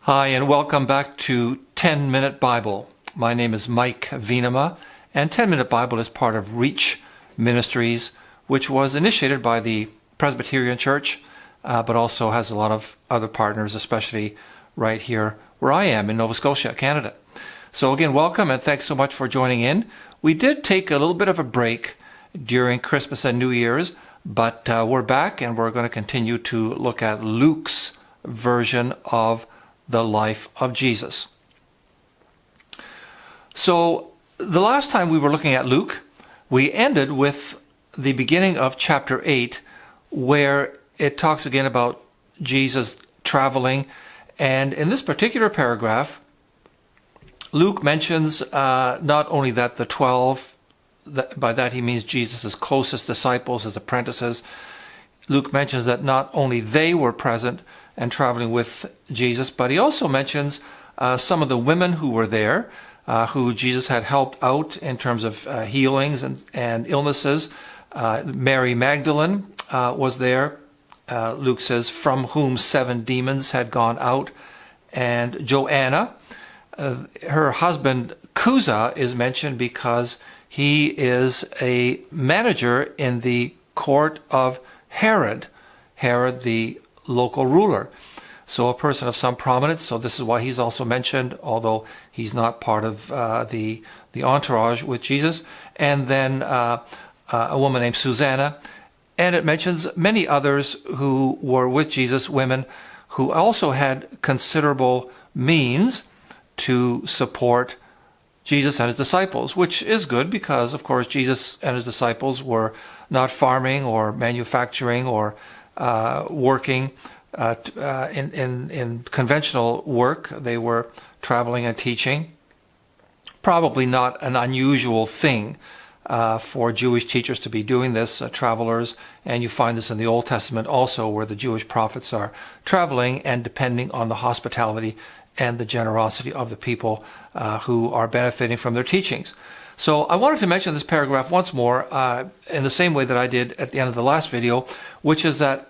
Hi, and welcome back to 10-Minute Bible. My name is Mike Venema, and 10-Minute Bible is part of Reach Ministries, which was initiated by the Presbyterian Church, but also has a lot of other partners, especially right here where I am in Nova Scotia, Canada. So again, welcome, and thanks so much for joining in. We did take a little bit of a break during Christmas and New Year's, but we're back, and we're going to continue to look at Luke's version of the life of Jesus. So the last time we were looking at Luke, we ended with the beginning of chapter 8, where it talks again about Jesus traveling. And in this particular paragraph, Luke mentions not only that the 12, by that he means Jesus' closest disciples, his apprentices. Luke mentions that not only they were present and traveling with Jesus, but he also mentions some of the women who were there, who Jesus had helped out in terms of healings and illnesses. Mary Magdalene was there. Luke says, from whom 7 demons had gone out. And Joanna, her husband Chuza is mentioned because he is a manager in the court of Herod, the local ruler. So a person of some prominence. So this is why he's also mentioned, although he's not part of the entourage with Jesus. And then a woman named Susanna. And it mentions many others who were with Jesus, women who also had considerable means to support Jesus and his disciples, which is good because, of course, Jesus and his disciples were not farming or manufacturing or working in conventional work. They were traveling and teaching. Probably not an unusual thing for Jewish teachers to be doing this, travelers, and you find this in the Old Testament also, where the Jewish prophets are traveling and depending on the hospitality and the generosity of the people who are benefiting from their teachings. So I wanted to mention this paragraph once more in the same way that I did at the end of the last video, which is that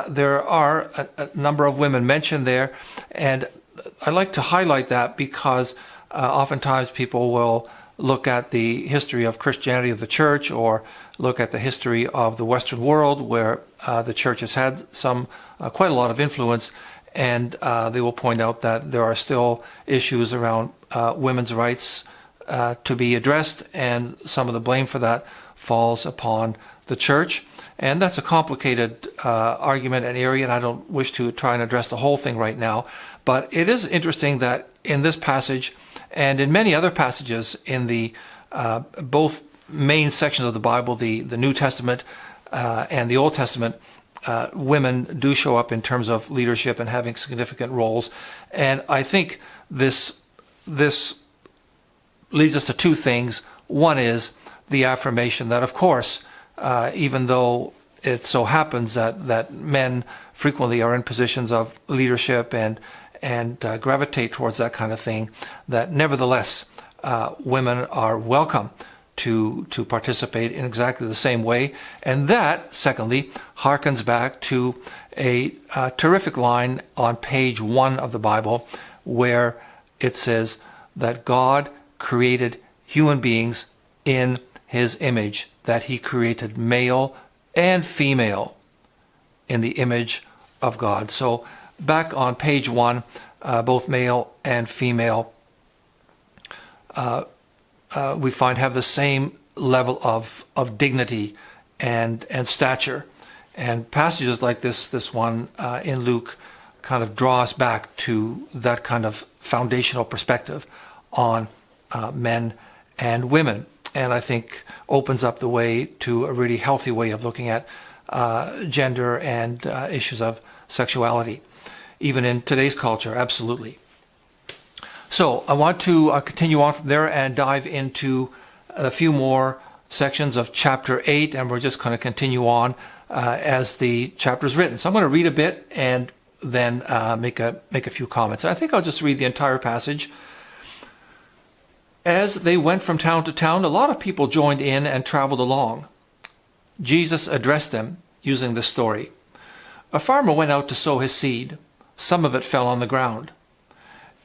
there are a number of women mentioned there, and I like to highlight that because oftentimes people will look at the history of Christianity of the church, or look at the history of the Western world, where the church has had quite a lot of influence, and they will point out that there are still issues around women's rights to be addressed, and some of the blame for that falls upon the church. And that's a complicated argument and area, and I don't wish to try and address the whole thing right now. But it is interesting that in this passage, and in many other passages in the both main sections of the Bible, the New Testament and the Old Testament, women do show up in terms of leadership and having significant roles. And I think this leads us to two things. One is the affirmation that, of course, even though it so happens that men frequently are in positions of leadership and gravitate towards that kind of thing, that nevertheless women are welcome to participate in exactly the same way. And that, secondly, harkens back to a terrific line on page 1 of the Bible, where it says that God created human beings in his image, that he created male and female in the image of God. So back on page 1, both male and female we find have the same level of dignity and stature. And passages like this one in Luke kind of draw us back to that kind of foundational perspective on men and women. And I think opens up the way to a really healthy way of looking at gender and issues of sexuality, even in today's culture, absolutely. So I want to continue on from there and dive into a few more sections of chapter 8, and we're just going to continue on as the chapter is written. So I'm going to read a bit and then make a few comments. I think I'll just read the entire passage. As they went from town to town, a lot of people joined in and traveled along. Jesus addressed them using this story. A farmer went out to sow his seed. Some of it fell on the ground.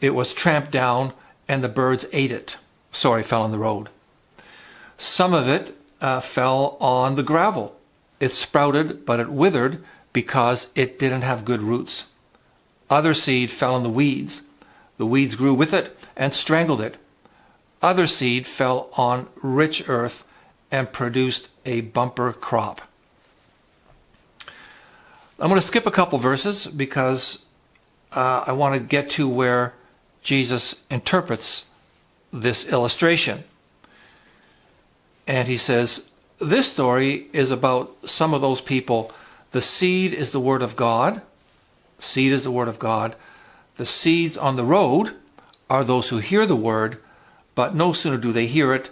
it was tramped down and the birds ate it. Fell on the road. Some of it fell on the gravel. It sprouted, but it withered because it didn't have good roots. Other seed fell on the weeds. The weeds grew with it and strangled it. Other seed fell on rich earth and produced a bumper crop. I'm going to skip a couple verses because I want to get to where Jesus interprets this illustration. And he says, this story is about some of those people. The seed is the word of God. Seed is the word of God. The seeds on the road are those who hear the word, but no sooner do they hear it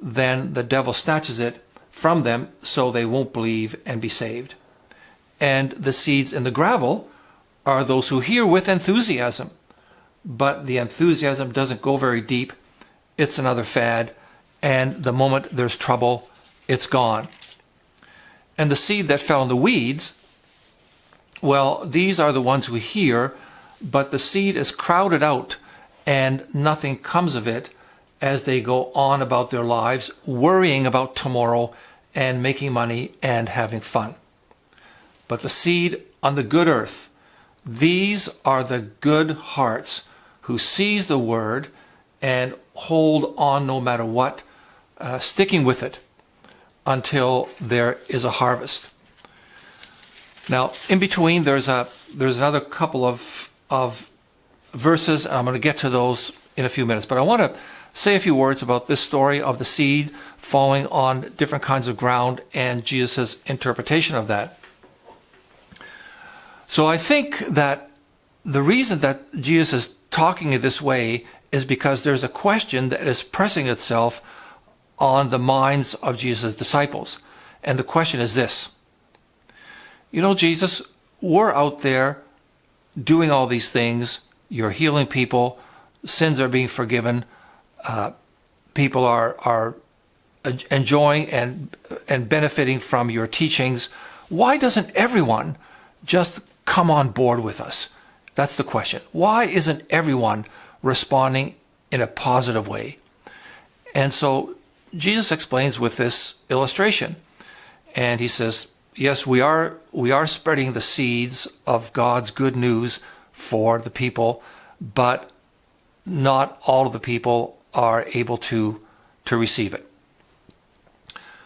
than the devil snatches it from them so they won't believe and be saved. And the seeds in the gravel are those who hear with enthusiasm, but the enthusiasm doesn't go very deep. It's another fad, and the moment there's trouble, it's gone. And the seed that fell in the weeds, well, these are the ones who hear, but the seed is crowded out and nothing comes of it as they go on about their lives, worrying about tomorrow and making money and having fun. But the seed on the good earth, these are the good hearts who seize the word and hold on no matter what, sticking with it until there is a harvest. Now, in between, there's another couple of verses, and I'm going to get to those in a few minutes. But I want to say a few words about this story of the seed falling on different kinds of ground and Jesus' interpretation of that. So I think that the reason that Jesus is talking in this way is because there's a question that is pressing itself on the minds of Jesus' disciples. And the question is this. You know, Jesus, we're out there doing all these things. You're healing people. Sins are being forgiven. People are enjoying and benefiting from your teachings. Why doesn't everyone just come on board with us? That's the question. Why isn't everyone responding in a positive way? And so Jesus explains with this illustration. And he says, yes, we are spreading the seeds of God's good news for the people, but not all of the people are able to receive it.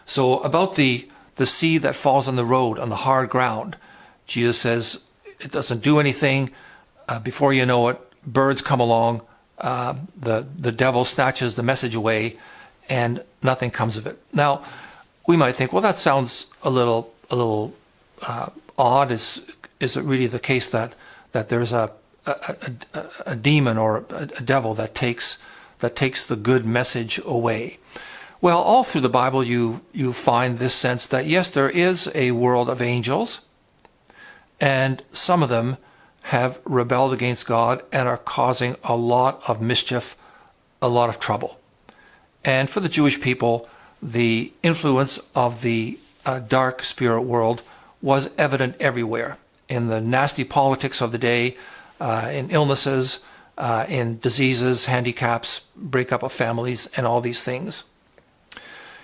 So about the seed that falls on the road, on the hard ground, Jesus says it doesn't do anything. Before you know it, birds come along, the devil snatches the message away, and nothing comes of it. Now, we might think, well, that sounds a little odd. Is it really the case that there's a demon or a devil that takes the good message away? Well, all through the Bible, you find this sense that yes, there is a world of angels, and some of them have rebelled against God and are causing a lot of mischief, a lot of trouble. And for the Jewish people, the influence of the dark spirit world was evident everywhere, in the nasty politics of the day, in illnesses, in diseases, handicaps, breakup of families, and all these things.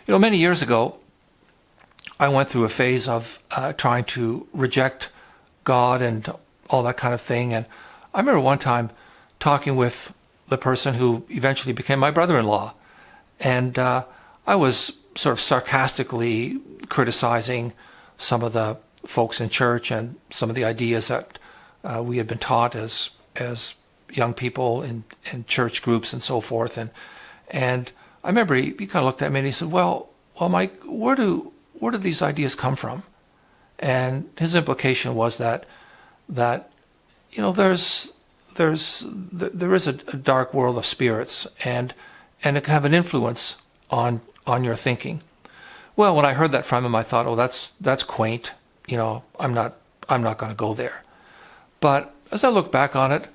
You know, many years ago, I went through a phase of trying to reject God and all that kind of thing. And I remember one time talking with the person who eventually became my brother-in-law. And I was sort of sarcastically criticizing some of the folks in church and some of the ideas that we had been taught as young people in church groups and so forth. And I remember he kind of looked at me and he said, well, Mike, where do these ideas come from? And his implication was that you know, there is a dark world of spirits, and it can have an influence on your thinking. Well, when I heard that from him, I thought, oh, that's quaint. You know, I'm not going to go there. But as I look back on it,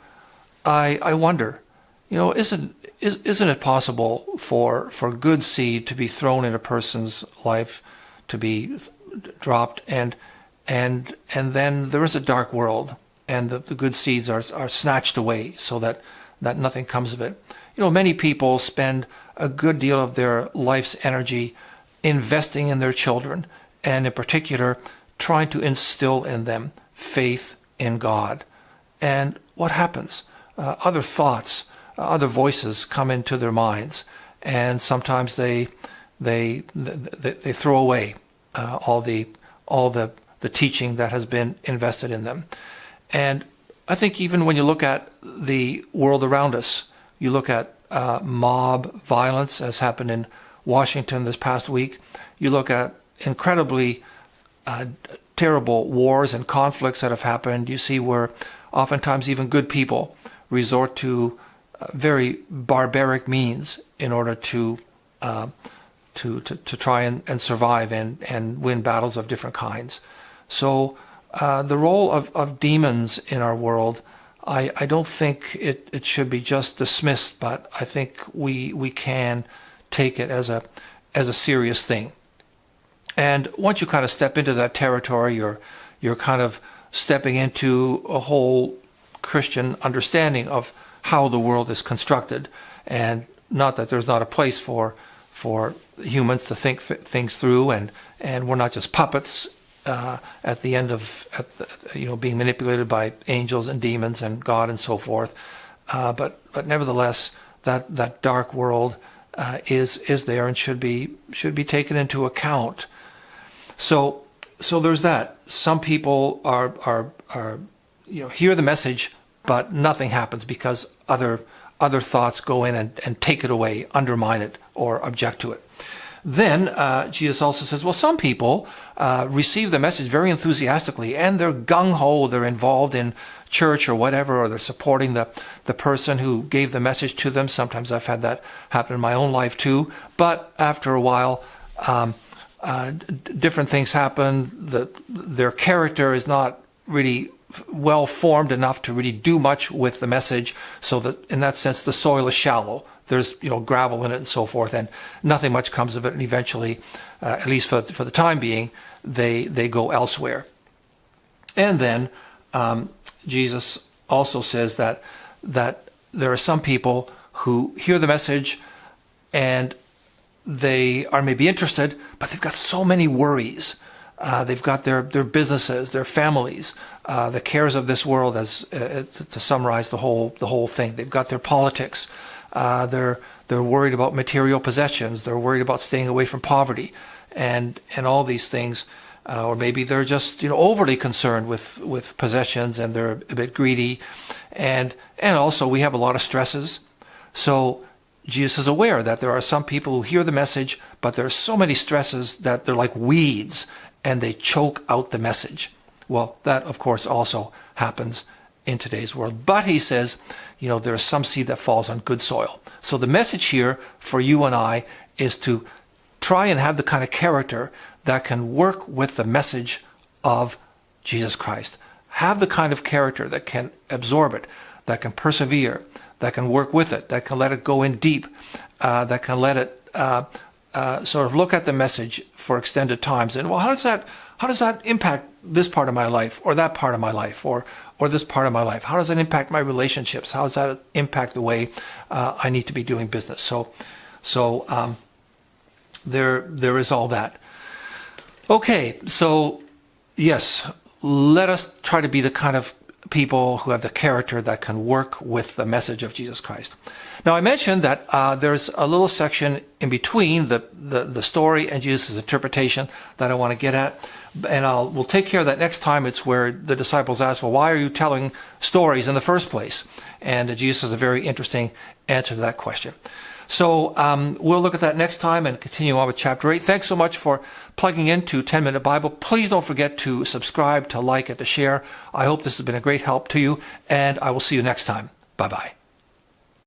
I wonder, you know, isn't it possible for good seed to be thrown in a person's life, to be dropped, and then there is a dark world, and the good seeds are snatched away, so that that nothing comes of it. Many people spend a good deal of their life's energy investing in their children, and in particular, trying to instill in them faith in God. And what happens? Other thoughts, other voices come into their minds, and sometimes they throw away all the teaching that has been invested in them. And I think even when you look at the world around us, you look at mob violence, as happened in Washington this past week. You look at incredibly terrible wars and conflicts that have happened. You see where oftentimes even good people resort to very barbaric means in order to try and survive and win battles of different kinds. So the role of demons in our world, I don't think it should be just dismissed, but I think we can take it as a serious thing. And once you kind of step into that territory, you're kind of stepping into a whole Christian understanding of how the world is constructed, and not that there's not a place for humans to think things through, and we're not just puppets at the end of being manipulated by angels and demons and God and so forth. But nevertheless, that dark world is there and should be taken into account. So there's that. Some people are hear the message, but nothing happens because other thoughts go in and take it away, undermine it, or object to it. Then Jesus also says, well, some people receive the message very enthusiastically, and they're gung-ho, they're involved in church or whatever, or they're supporting the person who gave the message to them. Sometimes I've had that happen in my own life too. But after a while, different things happen. Their character is not really well formed enough to really do much with the message, so that in that sense the soil is shallow. There's gravel in it and so forth, and nothing much comes of it. And eventually, at least for the time being, they go elsewhere. And then Jesus also says that there are some people who hear the message and they are maybe interested, but they've got so many worries. They've got their businesses, their families, the cares of this world, as to summarize the whole thing. They've got their politics. They're worried about material possessions. They're worried about staying away from poverty, and all these things. Or maybe they're just overly concerned with possessions, and they're a bit greedy, and also we have a lot of stresses. So Jesus is aware that there are some people who hear the message, but there are so many stresses that they're like weeds, and they choke out the message. Well, that of course also happens in today's world. But he says, there's some seed that falls on good soil. So the message here for you and I is to try and have the kind of character that can work with the message of Jesus Christ. Have the kind of character that can absorb it, that can persevere, that can work with it, that can let it go in deep, that can let it sort of look at the message for extended times. And well, how does that impact this part of my life, or that part of my life, or this part of my life? How does that impact my relationships? How does that impact the way I need to be doing business? So there is all that. Okay, so yes, let us try to be the kind of people who have the character that can work with the message of Jesus Christ. Now, I mentioned that there's a little section in between the story and Jesus' interpretation that I want to get at, and we'll take care of that next time. It's where the disciples ask, well, why are you telling stories in the first place? And Jesus has a very interesting answer to that question. So we'll look at that next time and continue on with chapter 8. Thanks so much for plugging into 10-Minute Bible. Please don't forget to subscribe, to like, and to share. I hope this has been a great help to you, and I will see you next time. Bye-bye.